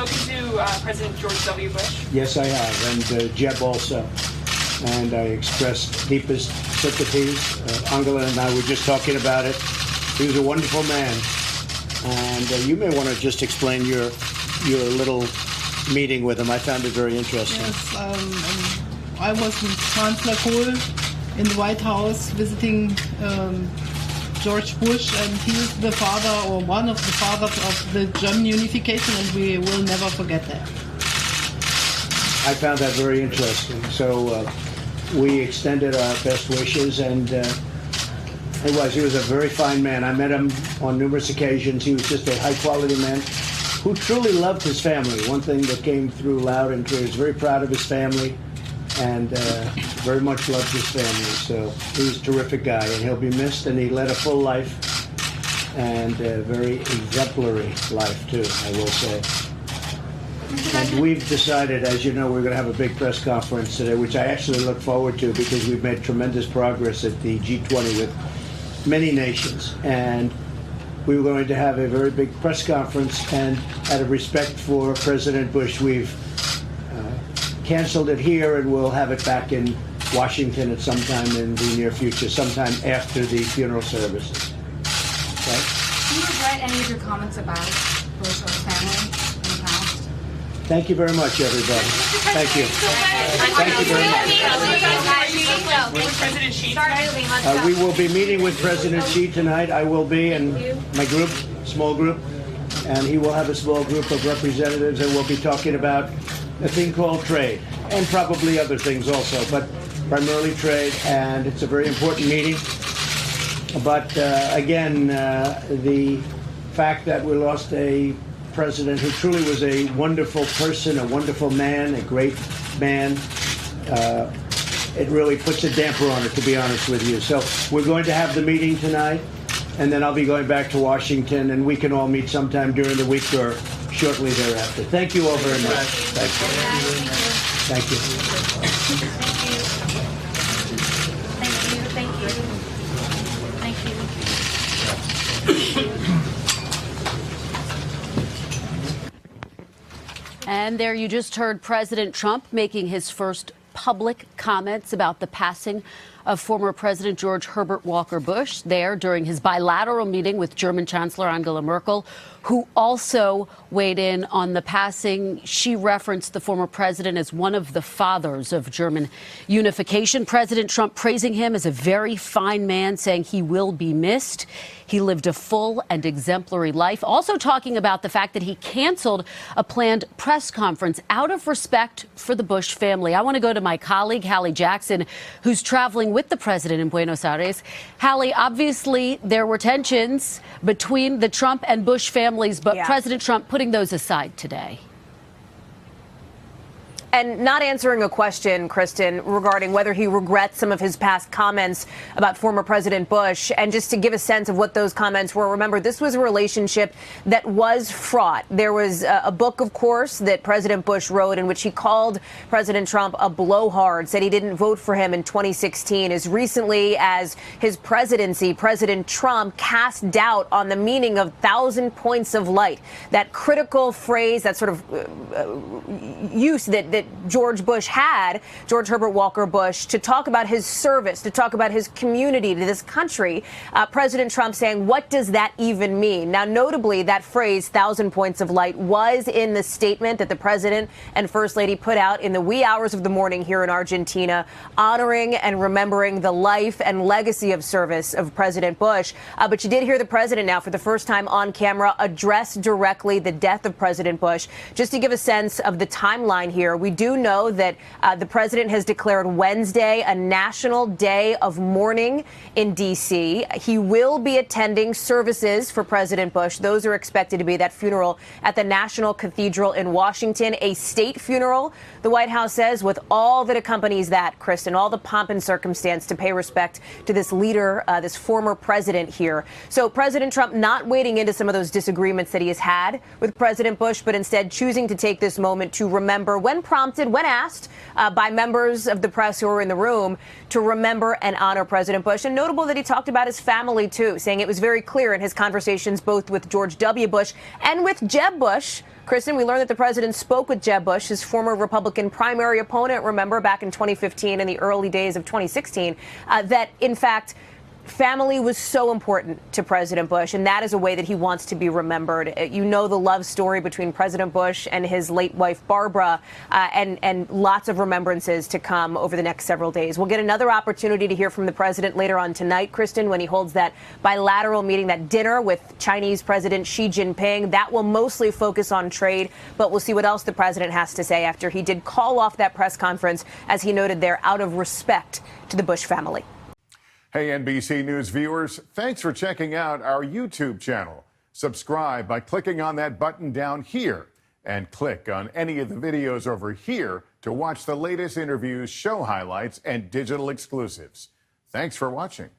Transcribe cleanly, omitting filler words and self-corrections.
spoken to President George W. Bush? Yes, I have, and Jeb also. And I expressed deepest sympathies. Angela and I were just talking about it. He was a wonderful man. And you may want to just explain your little meeting with him. I found it very interesting. Yes, I was with Chancellor Kohl in the White House visiting George Bush, and he is the father, or one of the fathers of the German unification, and we will never forget that. I found that very interesting. So we extended our best wishes, and he was a very fine man. I met him on numerous occasions. He was just a high-quality man who truly loved his family. One thing that came through loud and clear, he was very proud of his family and very much loved his family. So he was a terrific guy, and he'll be missed, and he led a full life and a very exemplary life, too, I will say. And we've decided, as you know, we're going to have a big press conference today, which I actually look forward to because we've made tremendous progress at the G20 with many nations. And we were going to have a very big press conference, and out of respect for President Bush, we've canceled it here, and we'll have it back in Washington at some time in the near future, sometime after the funeral services. Okay? Do you regret any of your comments about Bush or his family in the past? Thank you very much, everybody. Thank you. Thank you very much. With President Xi tonight? We will be meeting with President Xi tonight. I will be, and my group, small group, and he will have a small group of representatives, and we'll be talking about a thing called trade, and probably other things also, but primarily trade, and it's a very important meeting. But again, the fact that we lost a president who truly was a wonderful person, a wonderful man, a great man, it really puts a damper on it, to be honest with you. So we're going to have the meeting tonight, and then I'll be going back to Washington, and we can all meet sometime during the week or shortly thereafter. Thank you all very much. Thank you. Thank you. And there you just heard President Trump making his first public comments about the passing of former President George Herbert Walker Bush there during his bilateral meeting with German Chancellor Angela Merkel, who also weighed in on the passing. She referenced the former president as one of the fathers of German unification. President Trump praising him as a very fine man, saying he will be missed. He lived a full and exemplary life. Also talking about the fact that he canceled a planned press conference out of respect for the Bush family. I want to go to my colleague, Hallie Jackson, who's traveling with the president in Buenos Aires. Hallie, obviously there were tensions between the Trump and Bush families, but President Trump putting those aside today. And not answering a question, Kristen, regarding whether he regrets some of his past comments about former President Bush. And just to give a sense of what those comments were, remember, this was a relationship that was fraught. There was a book, of course, that President Bush wrote in which he called President Trump a blowhard, said he didn't vote for him in 2016. As recently as his presidency, President Trump cast doubt on the meaning of 1,000 points of light, that critical phrase, that sort of use that George Bush had, George Herbert Walker Bush, to talk about his service, to talk about his community to this country. President Trump saying, what does that even mean? Now, notably, that phrase, 1,000 points of light, was in the statement that the president and first lady put out in the wee hours of the morning here in Argentina, honoring and remembering the life and legacy of service of President Bush. But you did hear the president now, for the first time on camera, address directly the death of President Bush. Just to give a sense of the timeline here, we do know that the president has declared Wednesday a national day of mourning in D.C. He will be attending services for President Bush. Those are expected to be that funeral at the National Cathedral in Washington, a state funeral, the White House says, with all that accompanies that, Kristen, all the pomp and circumstance to pay respect to this leader, this former president here. So President Trump not wading into some of those disagreements that he has had with President Bush, but instead choosing to take this moment to remember, when prompted, when asked by members of the press who were in the room, to remember and honor President Bush. And notable that he talked about his family, too, saying it was very clear in his conversations both with George W. Bush and with Jeb Bush, Kristen, we learned that the president spoke with Jeb Bush, his former Republican primary opponent, remember, back in 2015 and the early days of 2016, that, in fact, family was so important to President Bush, and that is a way that he wants to be remembered. You know the love story between President Bush and his late wife, Barbara, and lots of remembrances to come over the next several days. We'll get another opportunity to hear from the president later on tonight, Kristen, when he holds that bilateral meeting, that dinner with Chinese President Xi Jinping. That will mostly focus on trade, but we'll see what else the president has to say after he did call off that press conference, as he noted there, out of respect to the Bush family. Hey, NBC News viewers, thanks for checking out our YouTube channel. Subscribe by clicking on that button down here and click on any of the videos over here to watch the latest interviews, show highlights, and digital exclusives. Thanks for watching.